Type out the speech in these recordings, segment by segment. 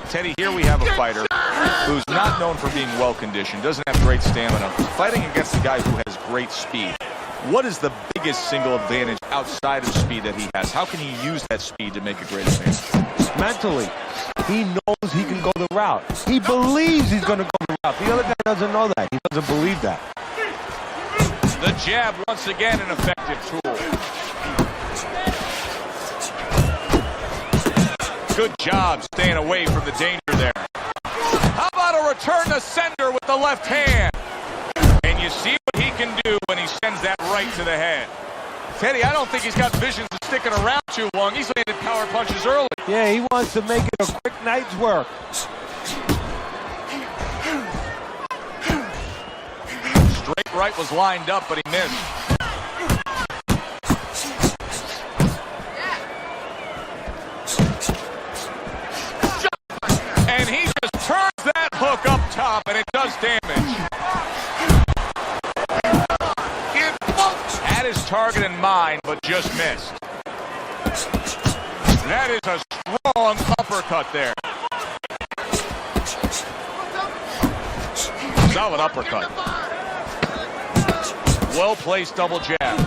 Teddy, here we have a fighter who's not known for being well-conditioned, doesn't have great stamina, fighting against a guy who has great speed. What is the biggest single advantage outside of speed that he has? How can he use that speed to make a great advantage? Mentally, he knows he can go the route. He believes he's going to go the route. The other guy doesn't know that. He doesn't believe that. The jab, once again, an effective tool. Good job staying away from the danger there. How about a return to sender with the left hand? And you see what he can do when he sends that right to the head. Teddy, I don't think he's got visions of sticking around too long. He's landed power punches early. Yeah, he wants to make it a quick night's work. Straight right was lined up, but he missed. And he just turns that hook up top, and it does damage. Had his target in mind, but just missed. That is a strong uppercut there. Solid uppercut. Well-placed double jab.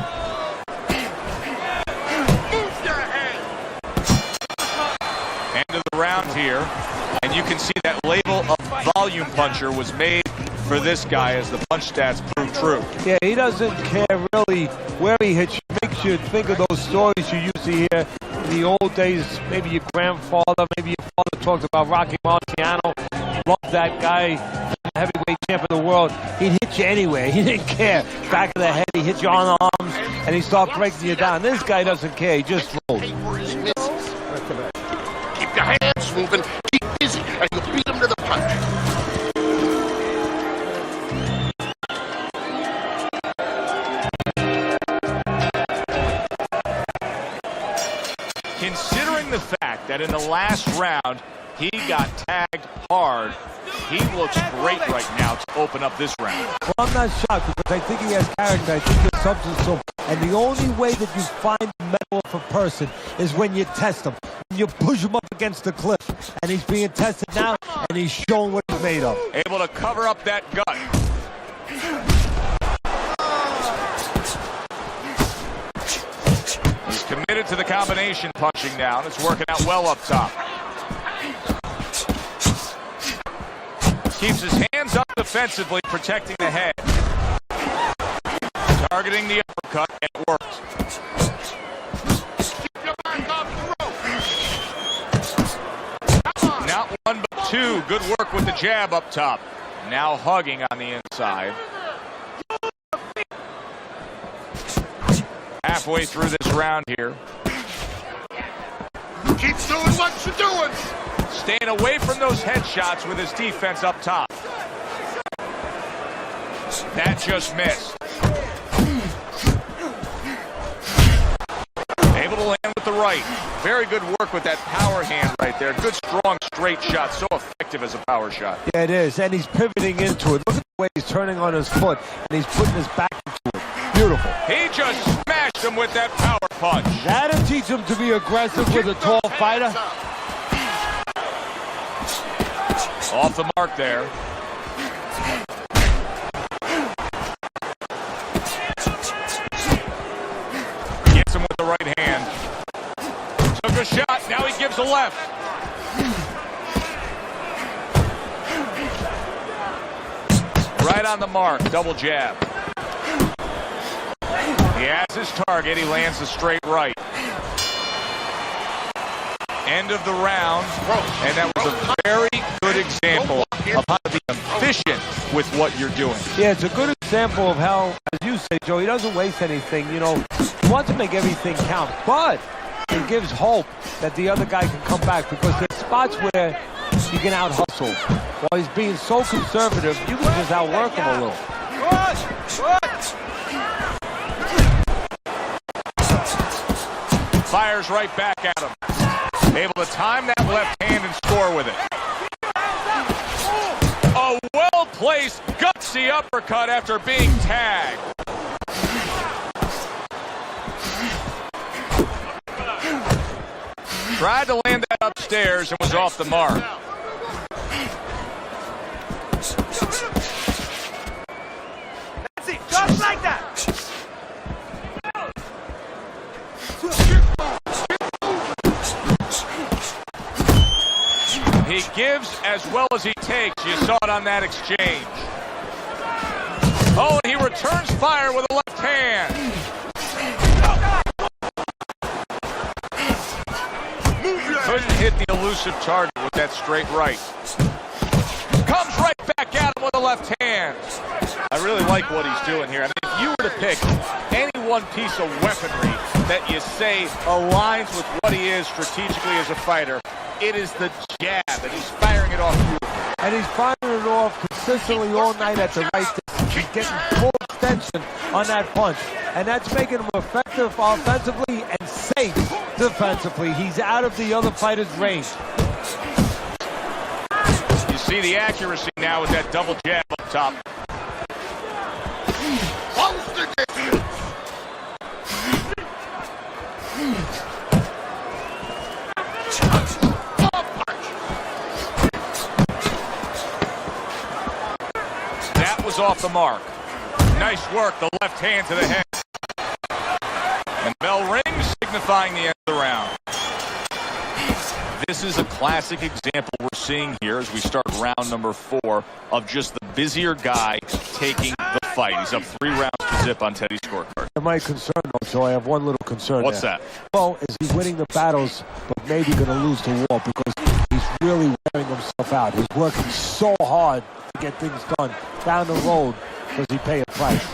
End of the round here. And you can see that label of volume puncher was made for this guy as the punch stats prove true. Yeah, he doesn't care really where he hits you. Makes you think of those stories you used to hear in the old days. Maybe your grandfather, maybe your father talked about Rocky Marciano. Loved that guy, heavyweight champ of the world. He'd hit you anyway. He didn't care. Back of the head, he hit you on the arms, and he started breaking you down. This guy doesn't care. He just rolls. Keep your hands moving. Keep busy, and you'll beat him to the punch. Considering the fact that in the last round he got tagged hard, he looks great right now to open up this round. Well, I'm not shocked because I think he has character. I think there's substance to him. And the only way that you find the metal of a person is when you test him. You push him up against the cliff. And he's being tested now, and he's showing what he's made of. Able to cover up that gut. He's committed to the combination punching now, and it's working out well up top. Keeps his hands up defensively, protecting the head. Targeting the uppercut, and it worked. Not one, but two. Good work with the jab up top. Now hugging on the inside. Halfway through this round here. Keep doing what you're doing. Staying away from those headshots with his defense up top. That just missed. Able to land with the right. Very good work with that power hand right there. Good, strong, straight shot. So effective as a power shot. Yeah, it is. And he's pivoting into it. Look at the way he's turning on his foot, and he's putting his back into it. Beautiful. He just smashed him with that power punch. That'll teach him to be aggressive with a tall fighter. Off the mark there. Gets him with the right hand. Took a shot, now he gives a left. Right on the mark, double jab. He has his target, he lands a straight right. End of the round, and that was a very good example of how to be efficient with what you're doing. Yeah, it's a good example of how, as you say, Joe, he doesn't waste anything. You know, he wants to make everything count, but it gives hope that the other guy can come back because there's spots where you can out-hustle. While he's being so conservative, you can just outwork him a little. Fires right back at him. Able to time that left hand and score with it. A well-placed, gutsy uppercut after being tagged. Tried to land that upstairs and was off the mark. That's it, just like that. He gives as well as he takes. You saw it on that exchange. Oh, and he returns fire with a left hand. Couldn't hit the elusive target with that straight right. Comes right back at him with a left hand. I really like what he's doing here. I mean, if you were to pick any one piece of weaponry that you say aligns with what he is strategically as a fighter, it is the jab, and he's firing it off beautifully. And he's firing it off consistently all night at the right distance. He's getting full extension on that punch. And that's making him effective offensively and safe defensively. He's out of the other fighter's range. You see the accuracy now with that double jab up top. That was off the mark. Nice work, the left hand to the head. And bell rings, signifying the end of the round. This is a classic example we're seeing here as we start round number 4 of just the busier guy taking the fight. He's up 3 rounds to zip on Teddy's scorecard. My concern, though, Joe, I have one little concern. What's there. that? Well, is he winning the battles, but maybe going to lose the war because he's really wearing himself out. He's working so hard to get things done down the road. Does he pay a price?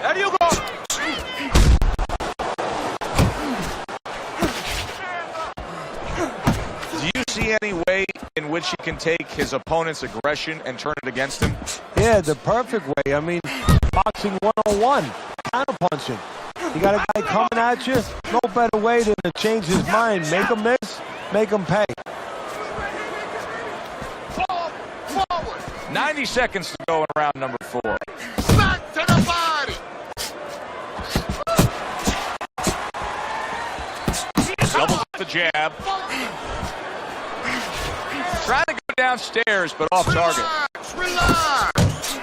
There you go. Do you see any way in which he can take his opponent's aggression and turn it against him? Yeah, the perfect way. I mean, boxing 101, counterpunching. You got a guy coming at you, no better way than to change his mind. Make him miss, make him pay. 90 seconds to go in round number 4. Back to the body. Doubles up the jab. Trying to go downstairs, but off target. Relax.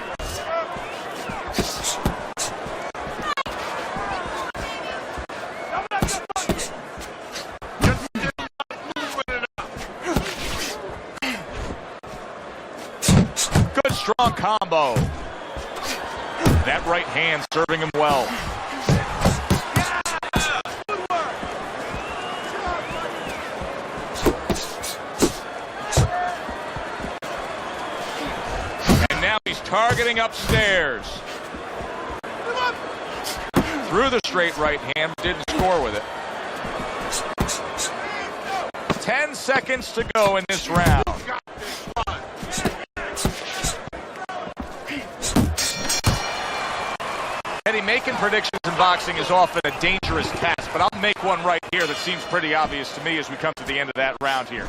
Good strong combo. That right hand serving him well. And now he's targeting upstairs. Threw the straight right hand, didn't score with it. 10 seconds to go in this round. Eddie, making predictions in boxing is often a dangerous task, but I'll make one right here that seems pretty obvious to me as we come to the end of that round here.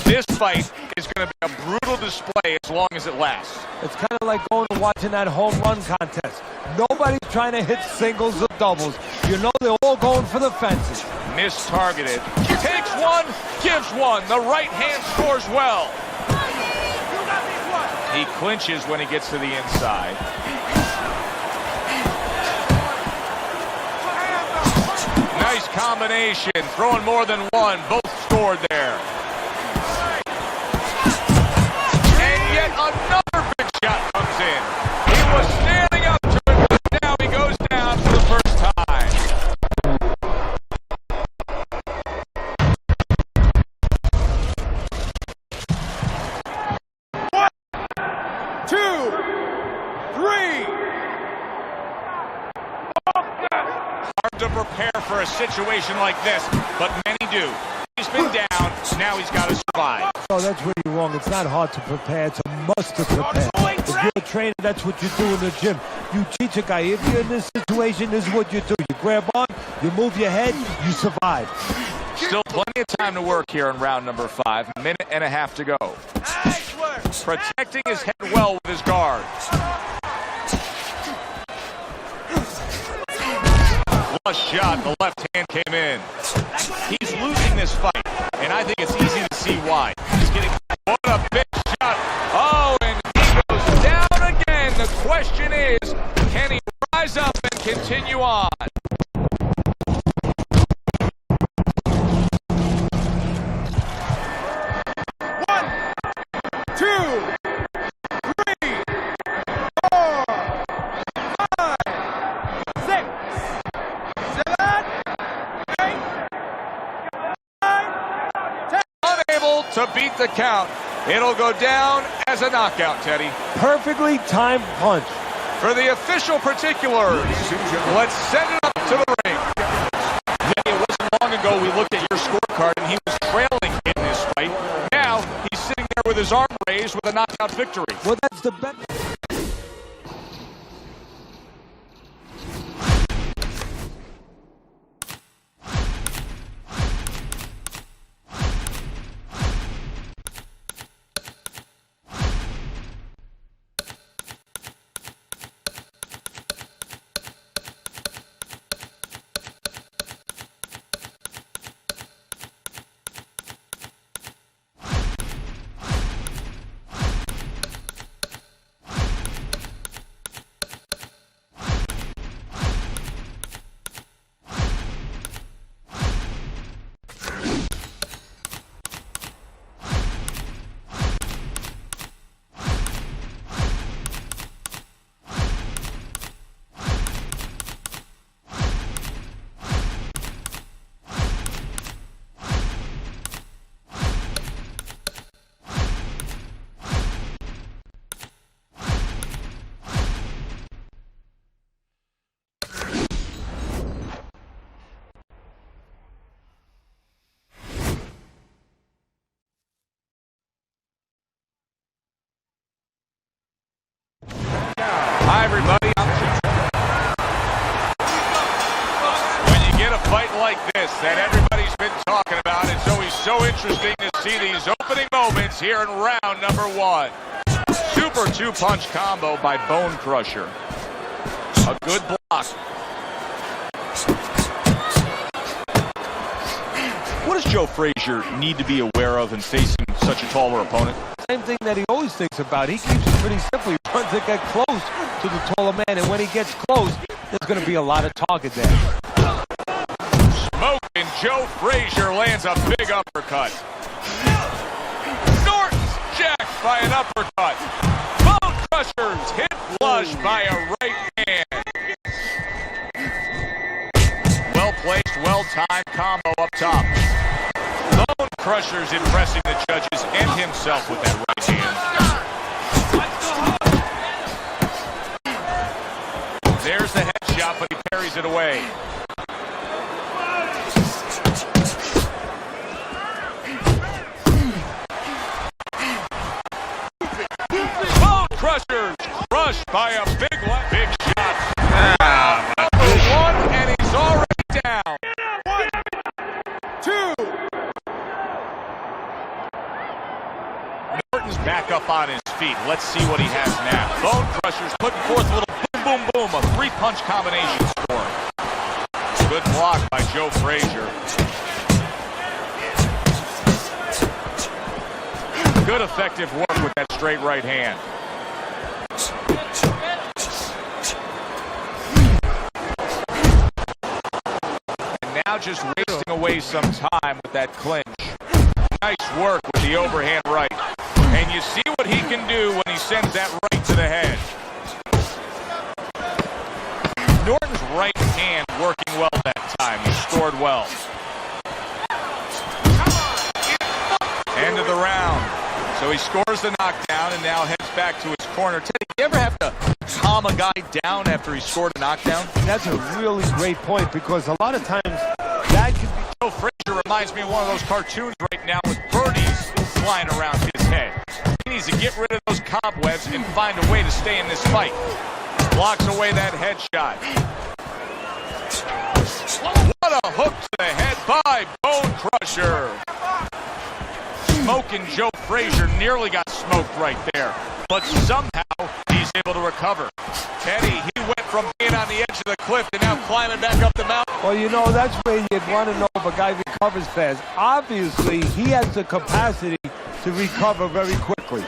This fight is going to be a brutal display as long as it lasts. It's kind of like going and watching that home run contest. Nobody's trying to hit singles or doubles. You know they're all going for the fences. Mistargeted. Takes one, gives one. The right hand scores well. He clinches when he gets to the inside. Nice combination, throwing more than one, both scored there. And yet another big shot comes in. He was standing up to it, but now he goes down for the first time. 1, 2, 3. Hard to prepare for a situation like this, but many do. He's been down, now he's got to survive. Oh, that's really wrong. It's not hard to prepare. It's a must to prepare. If you're a trainer, that's what you do in the gym. You teach a guy, if you're in this situation, this is what you do. You grab on, you move your head, you survive. Still plenty of time to work here in round number 5. A minute and a half to go. Nice work. Protecting his head well with his guard. flush shot. The left hand came in. He's losing this fight, and I think it's easy to see why. He's getting what a big shot. Oh, and he goes down again. The question is, can he rise up and continue on? To beat the count. It'll go down as a knockout, Teddy. Perfectly timed punch. For the official particulars, let's send it up to the ring. Teddy, it wasn't long ago we looked at your scorecard and he was trailing in this fight. Now he's sitting there with his arm raised with a knockout victory. Well, that's the best. Hi, everybody. When you get a fight like this that everybody's been talking about, it's always so interesting to see these opening moments here in round number one. Super two-punch combo by Bone Crusher. A good block. What does Joe Frazier need to be aware of in facing such a taller opponent? Same thing that he always thinks about. He keeps it pretty simple. He wants to get close to the taller man, and when he gets close, there's going to be a lot of target there. Smoking Joe Frazier lands a big uppercut. Norton's jacked by an uppercut. Bone Crusher's hit flush by a right hand. Well placed, well timed combo up top. Bone Crusher's impressing the judges and himself with that right hand. There's the headshot, but he parries it away. Bone Crusher's crushed by a big shot. Number one, and he's already down. 2. Norton's back up on his feet. Let's see what he has now. Bone Crusher's putting forth a little boom, boom, boom, a three-punch combination score. Good block by Joe Frazier. Good effective work with that straight right hand. And now just wasting away some time with that clinch. Nice work with the overhand right. And you see what he can do when he sends that right to the head. Norton's right hand working well that time. He scored well. End of the round. So he scores the knockdown and now heads back to his corner. Teddy, you ever have to calm a guy down after he scored a knockdown? That's a really great point, because a lot of times that can be... Joe Frazier reminds me of one of those cartoons right now with birdies flying around his head. He needs to get rid of those cobwebs and find a way to stay in this fight. Blocks away that headshot. What a hook to the head by Bone Crusher. Smoking Joe Frazier nearly got smoked right there, but somehow he's able to recover. Teddy, he went from being on the edge of the cliff to now climbing back up the mountain. Well, you know, that's where you'd want to know if a guy recovers fast. Obviously, he has the capacity to recover very quickly.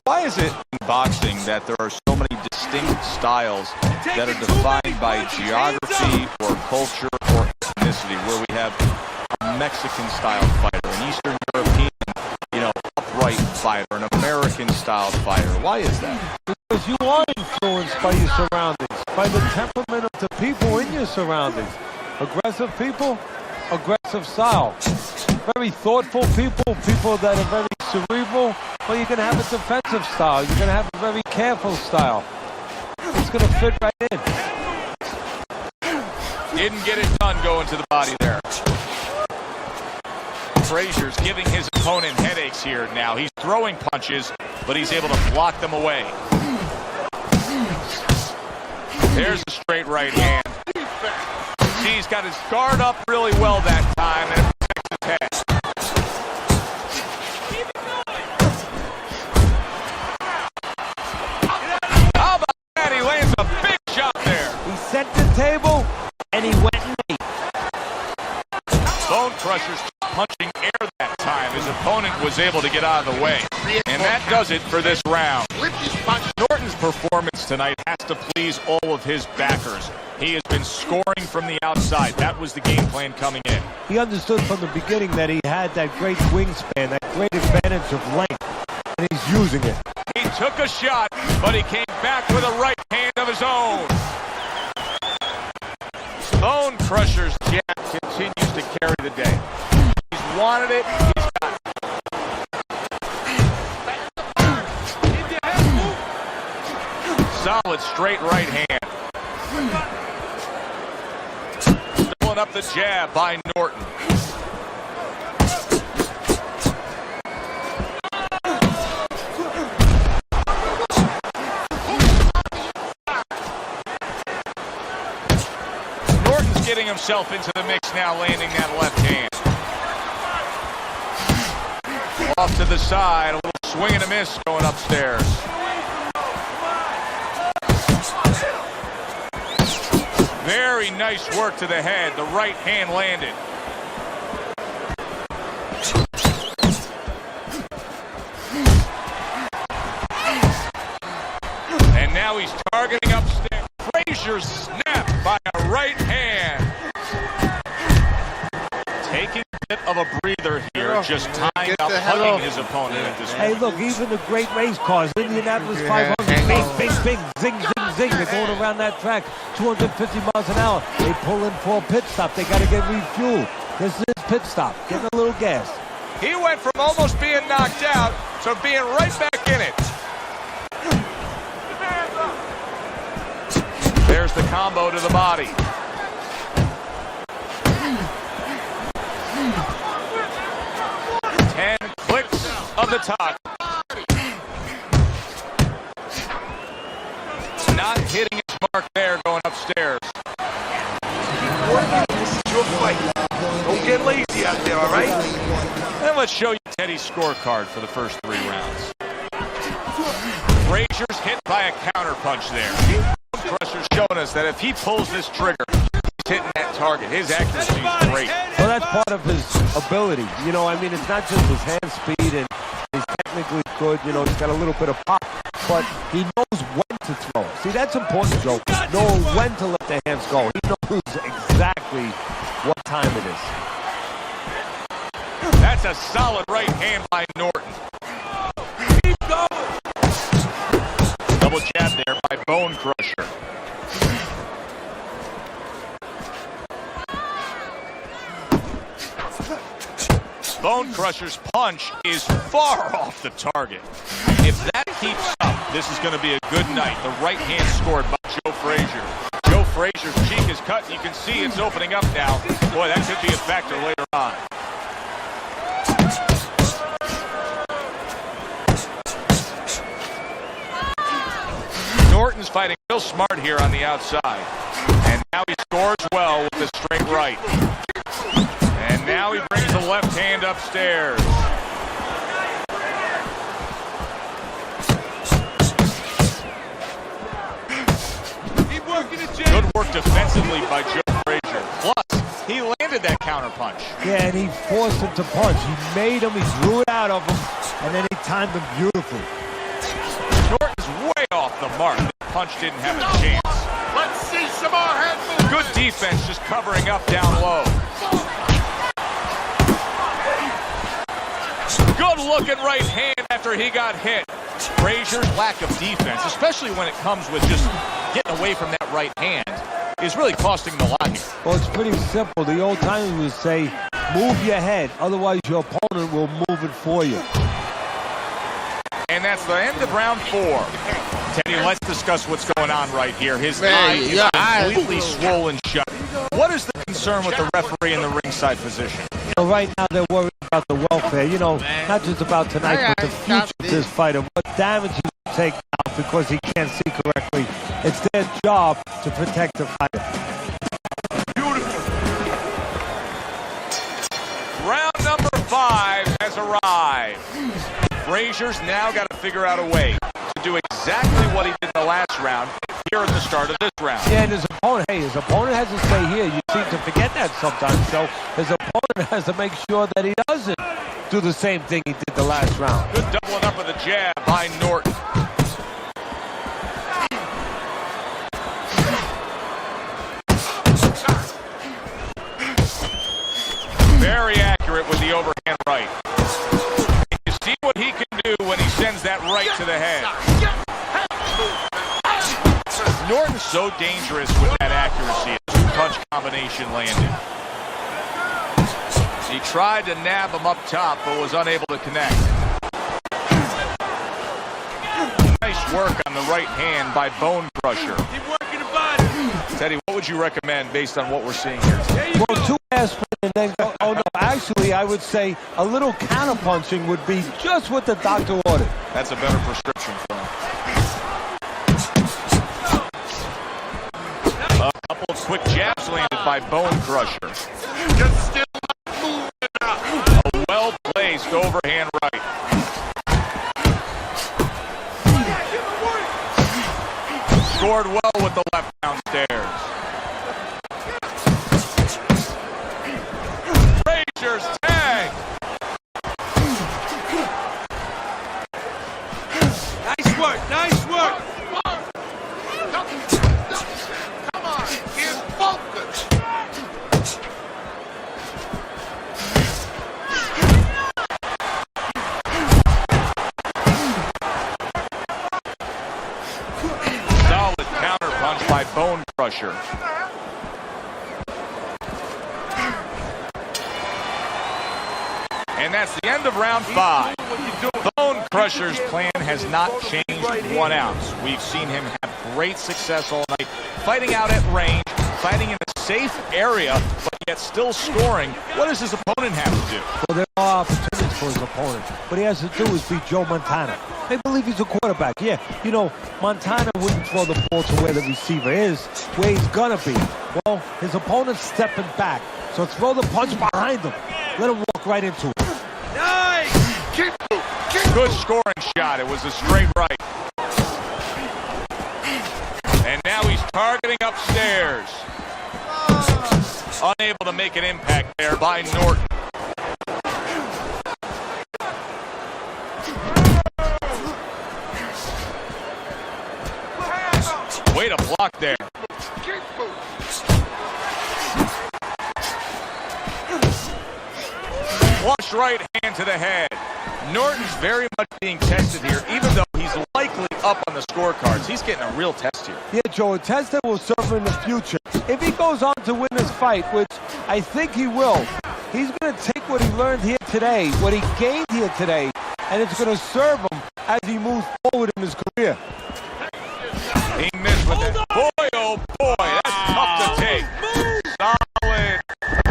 Why is it in boxing that there are so many distinct styles that are defined by geography or culture or ethnicity, where we have a Mexican-style fighter, an Eastern European, upright fighter, an American-style fighter? Why is that? Because you are influenced by your surroundings, by the temperament of the people in your surroundings. Aggressive people, aggressive style. Very thoughtful people, people that are very cerebral, well, you're going to have a defensive style. You're going to have a very careful style. It's going to fit right in. Didn't get it done going to the body there. Frazier's giving his opponent headaches here now. He's throwing punches, but he's able to block them away. There's a straight right hand. See, he's got his guard up really well that time, and it protects his head. How about that? He lands a big shot there. He set the table, and he went and ate. Bone Crusher's punching air that time. His opponent was able to get out of the way. And that does it for this round. Norton's performance tonight has to please all of his backers. He has been scoring from the outside. That was the game plan coming in. He understood from the beginning that he had that great wingspan, that great advantage of length, and he's using it. He took a shot, but he came back with a right hand of his own. Bone Crusher's jab continues to carry the day. He's wanted it, he's got it. Solid straight right hand. Pulling up the jab by Norton. Norton's getting himself into the mix now, landing that left hand. Off to the side, a little swing and a miss going upstairs. Very nice work to the head. The right hand landed. And now he's targeting upstairs. Frazier snapped by a right hand. Taking a bit of a breather here, just tying up, hugging his opponent at this point. Hey, look, even the great race cars, Indianapolis 500, bing, bing, bing, zing, zing, zing. They're going around that track, 250 miles an hour. They pull in for a pit stop. They got to get refueled. This is his pit stop, getting a little gas. He went from almost being knocked out to being right back in it. There's the combo to the body. Of the top. Not hitting his mark there, going upstairs. This is your fight. Don't get lazy out there, all right? And let's show you Teddy's scorecard for the first 3 rounds. Frazier's hit by a counter punch there. Crusher's showing us that if he pulls this trigger, he's hitting that target. His accuracy is great. Well, that's part of his ability. You know, I mean, it's not just his hand speed, and he's technically good. You know, he's got a little bit of pop, but he knows when to throw. See, that's important, Joe. Knowing when to let the hands go. He knows exactly what time it is. That's a solid right hand by Norton. Keep going. Double jab there by Bone Crusher. Bone Crusher's punch is far off the target. If that keeps up, this is going to be a good night. The right hand scored by Joe Frazier. Joe Frazier's cheek is cut, and you can see it's opening up now. Boy, that could be a factor later on. Norton's fighting real smart here on the outside. And now he scores well with the straight right. And now he brings the left hand upstairs. defensively by Joe Frazier. Plus, he landed that counterpunch. Yeah, and he forced him to punch. He made him, he drew it out of him, and then he timed him beautifully. Norton's way off the mark. The punch didn't have a chance. Let's see some more head movement. Good defense just covering up down low. Good looking right hand after he got hit. Frazier's lack of defense, especially when it comes with just getting away from that right hand, is really costing him a lot here. Well, it's pretty simple. The old timers would say, move your head, otherwise your opponent will move it for you. And that's the end of round 4. Teddy, let's discuss what's going on right here. His eye is completely swollen shut. What is the concern with the referee in the ringside position? Well, right now they're worried about the welfare. You know, not just about tonight, but the future of this fighter. What damage he will take out because he can't see correctly. It's their job to protect the fighter. Round number 5 has arrived. Frazier's now got to figure out a way to do exactly what he did in the last round here at the start of this round. Yeah, and his opponent has to stay here. You seem to forget that sometimes. So his opponent has to make sure that he doesn't do the same thing he did the last round. Good doubling up with a jab by Norton. Very accurate with the overhand right. And you see what he can do when he sends that right to the head. Norton's so dangerous with that accuracy. A two-punch combination landed. He tried to nab him up top, but was unable to connect. Nice work on the right hand by Bone Crusher. Keep working the body. Teddy, what would you recommend based on what we're seeing here today? Well, 2 aspirin and then go. Oh, no, actually, I would say a little counterpunching would be just what the doctor ordered. That's a better prescription for him. A couple of quick jabs landed by Bone Crusher. Just still not moving up. A well-placed overhand right. Scored well with the left downstairs. Frazier's tag. Nice work, nice work. Come on, get focused. Solid counterpunch by Bone Crusher. And that's the end of round 5. Bone Crusher's plan has not changed 1 ounce. We've seen him have great success all night, fighting out at range, fighting in a safe area, but yet still scoring. What does his opponent have to do? Well, there are opportunities for his opponent. What he has to do is beat Joe Montana. They believe he's a quarterback. Yeah, you know, Montana wouldn't throw the ball to where the receiver is, where he's gonna be. Well, his opponent's stepping back, so throw the punch behind him. Let him walk right into it. Nice. Good scoring shot. It was a straight right. And now he's targeting upstairs. Unable to make an impact there by Norton. Way to block there. Flush right hand to the head. Norton's very much being tested here, even though he's likely up on the scorecards. He's getting a real test here. Yeah, Joe, a test that will serve him in the future. If he goes on to win this fight, which I think he will, he's going to take what he learned here today, what he gained here today, and it's going to serve him as he moves forward in his career. He missed with that. Boy, oh boy, that's tough to take. Solid.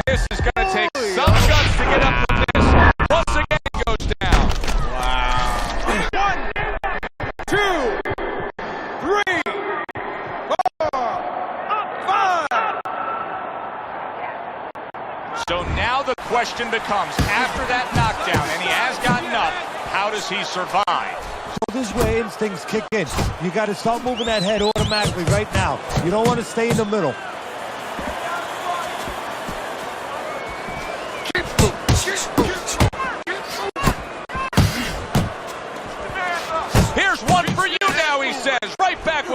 This is going to take some guts to get up from this. Once again, it goes down. Wow. 1, 2, 3, 4, 5. So now the question becomes, after that knockdown, and he has gotten up, how does he survive? So this is where instincts kick in. You got to start moving that head automatically right now. You don't want to stay in the middle.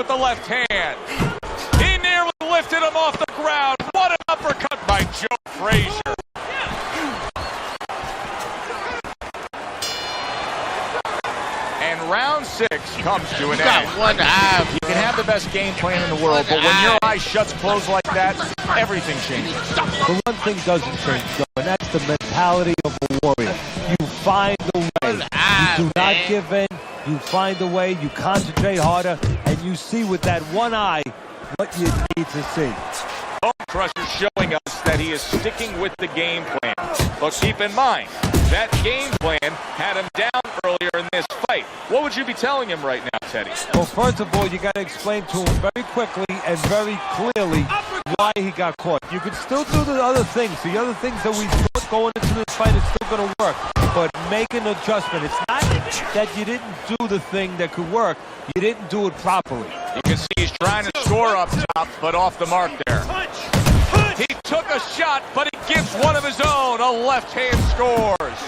with the left hand. He nearly lifted him off the ground. What an uppercut by Joe Frazier. And round 6 comes to an end. One eye. You can have the best game plan in the world, but when your eye shuts closed like that, everything changes. The one thing doesn't change, though, and that's the mentality of a warrior. You find a way. You do not give in. You find a way. You concentrate harder, and you see with that one eye what you need to see. Bone Crusher showing us that he is sticking with the game plan. But keep in mind, that game plan had him down earlier in this fight. What would you be telling him right now, Teddy? Well, first of all, you got to explain to him very quickly and very clearly why he got caught. You can still do the other things. The other things that we thought going into this fight is still going to work. But make an adjustment. It's not that you didn't do the thing that could work. You didn't do it properly. You can see he's trying to score up top, but off the mark there. He took a shot, but he gives one of his own. A left hand scores.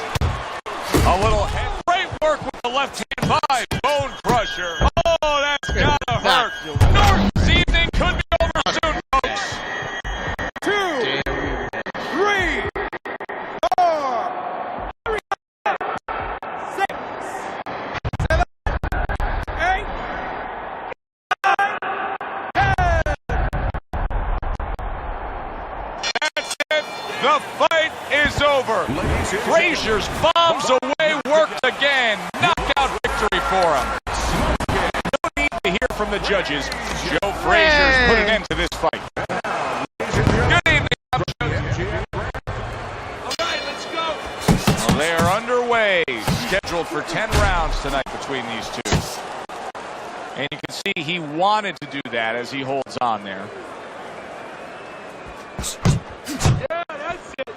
A little head. Great work with the left hand by Bone Crusher. Oh, that's gotta hurt. Norton's evening could be over soon, folks. 2, 3, 4, 6, 7, 8, 9, 10. That's it. The fight is over. Frazier's bombs away worked again. Knockout victory for him. No need to hear from the judges. Joe Frazier's put an end to this fight. Good evening. All right, let's go. Well, they are underway. Scheduled for 10 rounds tonight between these two. And you can see he wanted to do that as he holds on there. Yeah, that's it.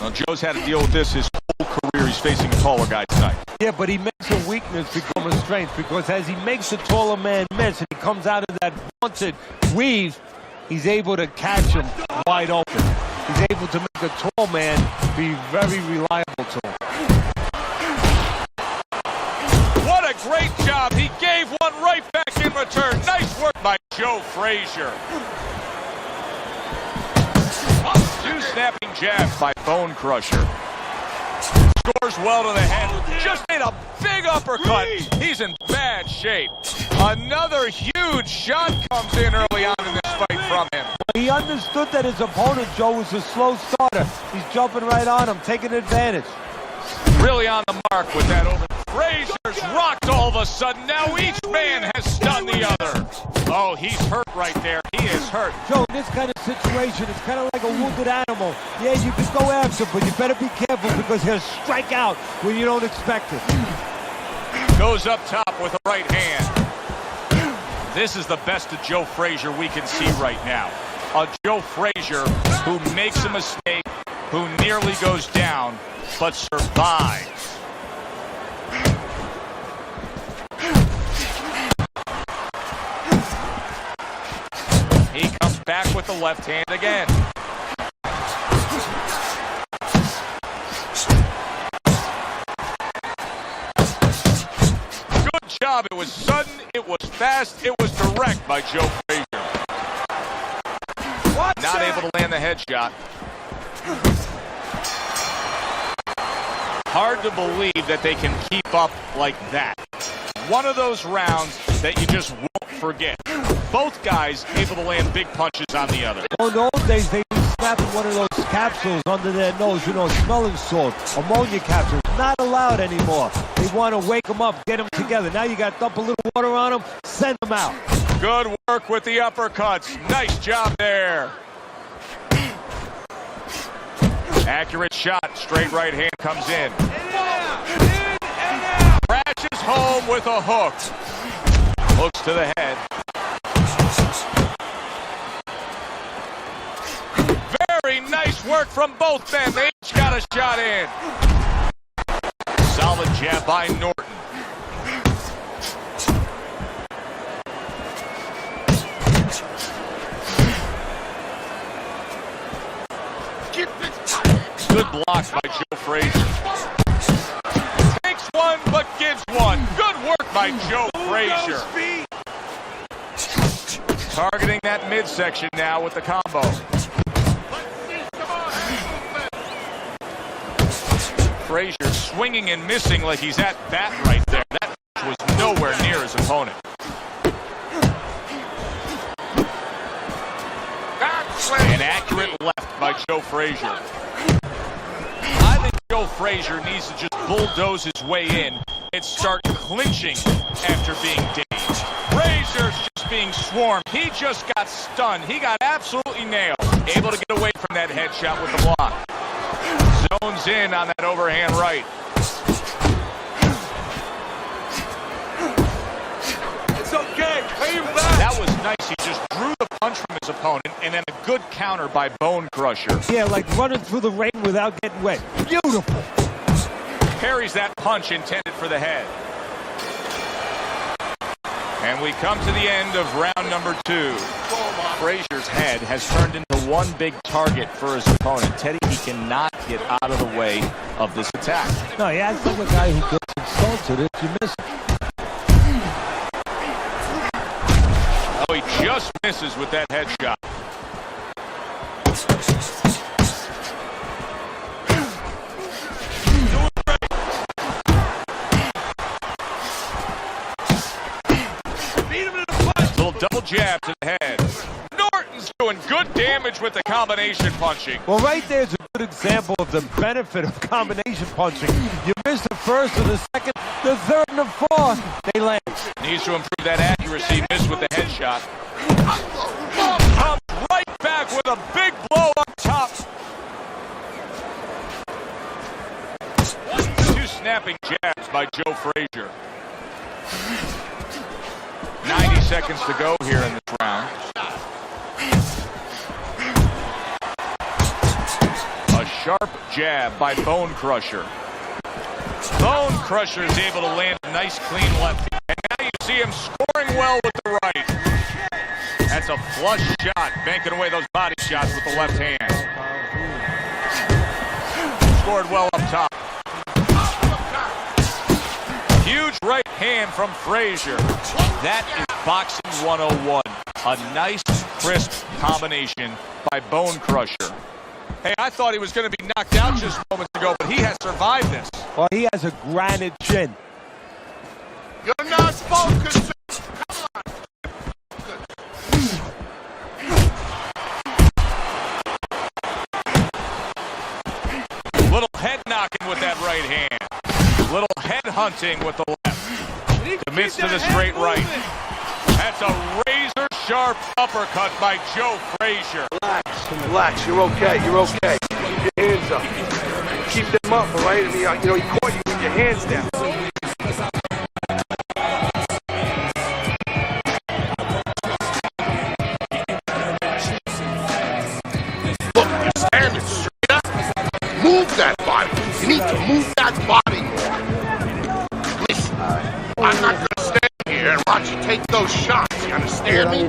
Well, Joe's had to deal with this his whole career. He's facing a taller guy tonight. Yeah, but he makes a weakness become a strength, because as he makes the taller man miss and he comes out of that vaunted weave, he's able to catch him wide open. He's able to make a tall man be very reliable to him. What a great job. He gave one right back in return. Nice work by Joe Frazier. Two snapping jabs by Bone Crusher. Scores well to the head. Just made a big uppercut. He's in bad shape. Another huge shot comes in early on in this fight from him. He understood that his opponent, Joe, was a slow starter. He's jumping right on him, taking advantage. Really on the mark with that over. Frazier's rocked all of a sudden. Now each man has stunned the other. Oh, he's hurt right there. He is hurt. Joe, in this kind of situation, it's kind of like a wounded animal. Yeah, you can go after him, but you better be careful, because he'll strike out when you don't expect it. Goes up top with a right hand. This is the best of Joe Frazier we can see right now. A Joe Frazier who makes a mistake, who nearly goes down, but survives. He comes back with the left hand again. Good job. It was sudden, it was fast, it was direct by Joe Frazier. Not able to land the headshot. Hard to believe that they can keep up like that. One of those rounds that you just won't forget. Both guys able to land big punches on the other. In those days, they were snapping one of those capsules under their nose, you know, smelling salt, ammonia capsules. Not allowed anymore. They want to wake them up, get them together. Now you got to dump a little water on them, send them out. Good work with the uppercuts. Nice job there. Accurate shot. Straight right hand comes in. Crashes home with a hook. Hooks to the head. Very nice work from both men. They each got a shot in. Solid jab by Norton. Good block by Joe Frazier. Takes one, but gives one. Good work by Joe Frazier. Targeting that midsection now with the combo. Frazier swinging and missing like he's at bat right there. That was nowhere near his opponent. An accurate left by Joe Frazier. I think Joe Frazier needs to just bulldoze his way in and start clinching after being dazed. Frazier's just being swarmed. He just got stunned. He got absolutely nailed. Able to get away from that headshot with the block. Zones in on that overhand right. It's okay. Pay him back. That was nice. He just drew the punch from his opponent, and then a good counter by Bone Crusher. Yeah, like running through the rain without getting wet. Beautiful. Parries that punch intended for the head. And we come to the end of round number 2. Frazier's head has turned into one big target for his opponent. Teddy, he cannot get out of the way of this attack. No, he acts like a guy who gets insulted if you miss him. Oh, he just misses with that headshot. Little double jab to the head. Norton's doing good damage with the combination punching. Well, right there's a good example of the benefit of combination punching. You miss the first and the second, the third and the fourth, they land. Needs to improve that accuracy. Missed with the headshot. Comes right back with a big blow up top. 2 snapping jabs by Joe Frazier. 90 seconds to go here in this round. A sharp jab by Bone Crusher. Bone Crusher is able to land a nice clean left. And now you see him scoring well with the right. That's a flush shot, banking away those body shots with the left hand. Scored well up top. Huge right hand from Frazier. That is boxing 101. A nice, crisp combination by Bone Crusher. Hey, I thought he was going to be knocked out just moments ago, but he has survived this. Well, he has a granite chin. You're not focused. Little head knocking with that right hand. Little head hunting with the left. Commits to the straight right. That's a razor sharp uppercut by Joe Frazier. Relax, you're okay, you're okay. Keep your hands up. Keep them up, all right? I mean, you know, he caught you with your hands down. Look, you're standing straight up. Move that body. You need to move that body more. Listen, I'm not going to stand here and watch you take those shots. You understand me?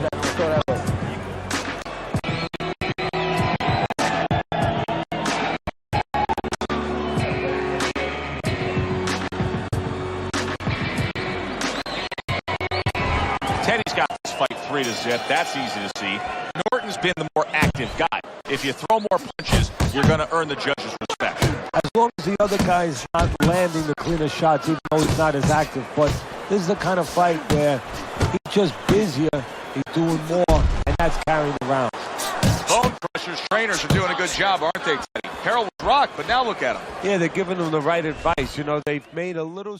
Teddy's got this fight 3-0. That's easy to see. Norton's been the more active guy. If you throw more punches, you're going to earn the judges' respect. As long as the other guy's not landing the cleaner shots, even though he's not as active. But this is the kind of fight where he's just busier, he's doing more, and that's carrying the rounds. Bone Crusher's trainers are doing a good job, aren't they, Teddy? Harold was rocked, but now look at him. Yeah, they're giving him the right advice. You know, they've made a little...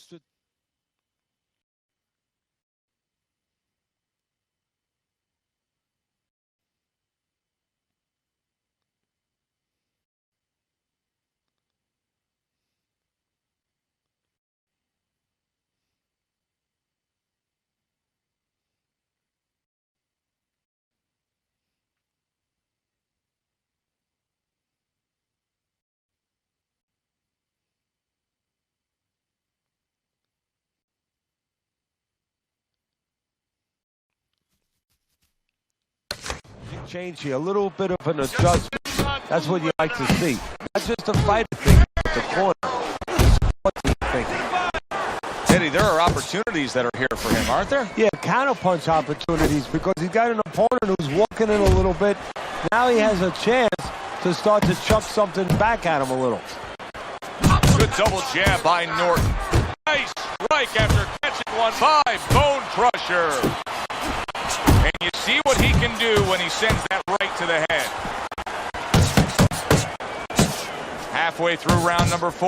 change here, a little bit of an adjustment. That's what you like to see. Not just a fighter thing, but the corner. What do you think? Teddy, there are opportunities that are here for him, aren't there? Yeah, counterpunch opportunities because he's got an opponent opponent who's walking in a little bit. Now he has a chance to start to chuck something back at him a little. Good double jab by Norton. Nice strike after catching one by Bone Crusher. And you see what he can do when he sends that right to the head. Halfway through round number 4.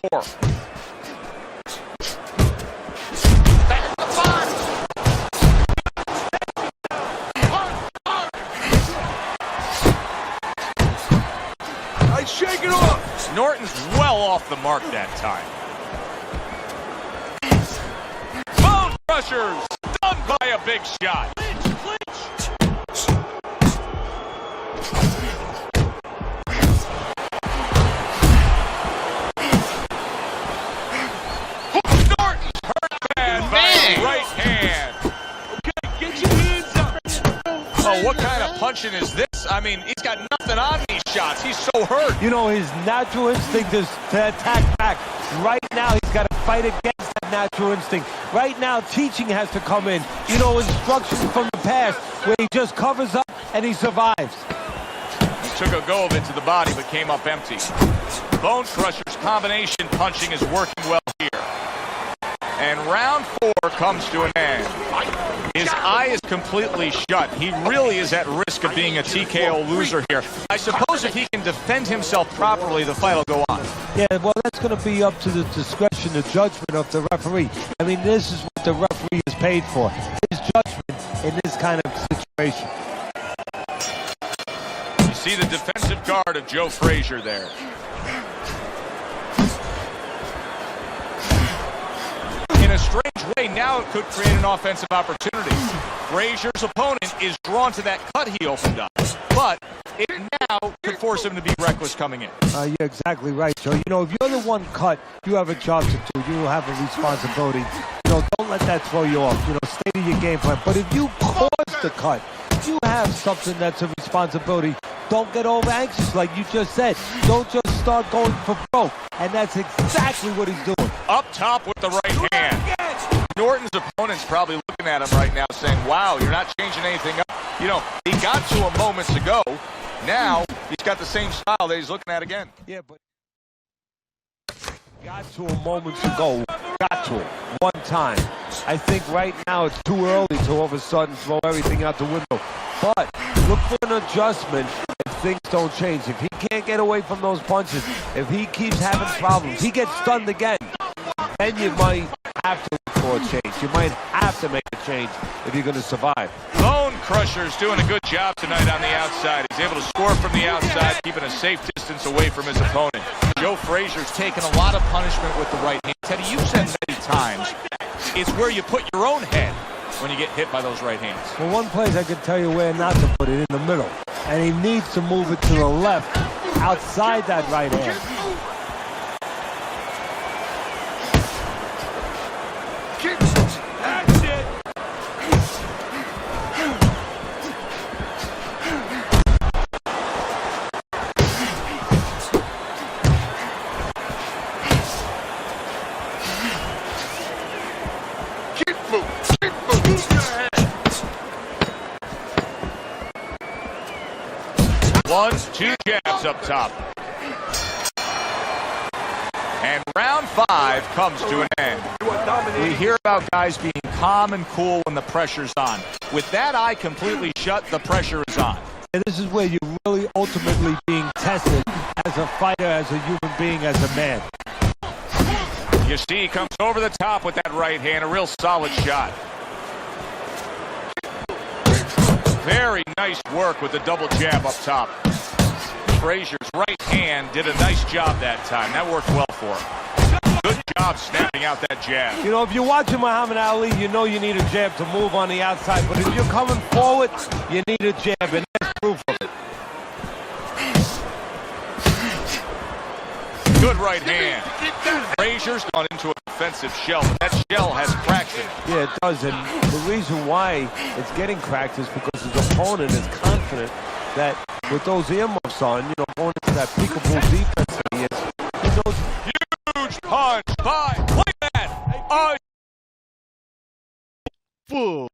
Shake it off! Norton's well off the mark that time. Bone Crusher's done by a big shot. Norton's hurt bad by his right hand. Okay, get your hands up! Oh, what kind of punching is this? I mean, he's got nothing on these shots. He's so hurt. You know, his natural instinct is to attack back. Right now, he's got to fight against that natural instinct. Right now, teaching has to come in. You know, instructions from the past where he just covers up and he survives. He took a go of it to the body, but came up empty. Bone Crusher's combination punching is working well here. And round 4 comes to an end. His eye is completely shut. He really is at risk of being a TKO loser here. I suppose if he can defend himself properly, the fight will go on. Yeah, well, that's going to be up to the discretion, the judgment of the referee. I mean, this is what the referee is paid for. His judgment in this kind of situation. You see the defensive guard of Joe Frazier there. In a strange way, now it could create an offensive opportunity. Frazier's opponent is drawn to that cut he opened up, but it now could force him to be reckless coming in. You're exactly right, Joe. You know, if you're the one cut, you have a job to do. You have a responsibility. You know, don't let that throw you off. You know, stay to your game plan. But if you cause the cut, you have something that's a responsibility. Don't get over anxious like you just said. Don't just start going for broke. And that's exactly what he's doing. Up top with the right hand. Norton's opponent's probably looking at him right now saying, wow, you're not changing anything up. You know, he got to him moments ago. Now, he's got the same style that he's looking at again. Yeah, but got to him moments ago. Got to him one time. I think right now it's too early to all of a sudden throw everything out the window. But look for an adjustment if things don't change. If he can't get away from those punches, if he keeps having problems, he gets stunned again, then you might have to look for a change. You might have to make a change if you're going to survive. Bone Crusher's doing a good job tonight on the outside. He's able to score from the outside, keeping a safe distance away from his opponent. Joe Frazier's taken a lot of punishment with the right hand. Teddy, you've said many times, it's where you put your own head when you get hit by those right hands. Well, one place I can tell you where not to put it, in the middle. And he needs to move it to the left, outside that right hand. That's it! Keep moving. Keep moving. 1, 2 jabs up top. And round 5 comes to an end. We hear about guys being calm and cool when the pressure's on. With that eye completely shut, the pressure is on. And this is where you're really ultimately being tested as a fighter, as a human being, as a man. You see, he comes over the top with that right hand, a real solid shot. Very nice work with the double jab up top. Frazier's right hand did a nice job that time. That worked well for him. Good job snapping out that jab. You know, if you're watching Muhammad Ali, you know you need a jab to move on the outside. But if you're coming forward, you need a jab, and that's proof of it. Good right hand. Frazier's gone into a defensive shell, but that shell has cracks in it. Yeah, it does. And the reason why it's getting cracked is because his opponent is confident that with those earmuffs on, you know, going into that peekaboo defense that he is, he knows. Huge punch by, look at that. Oh, Full.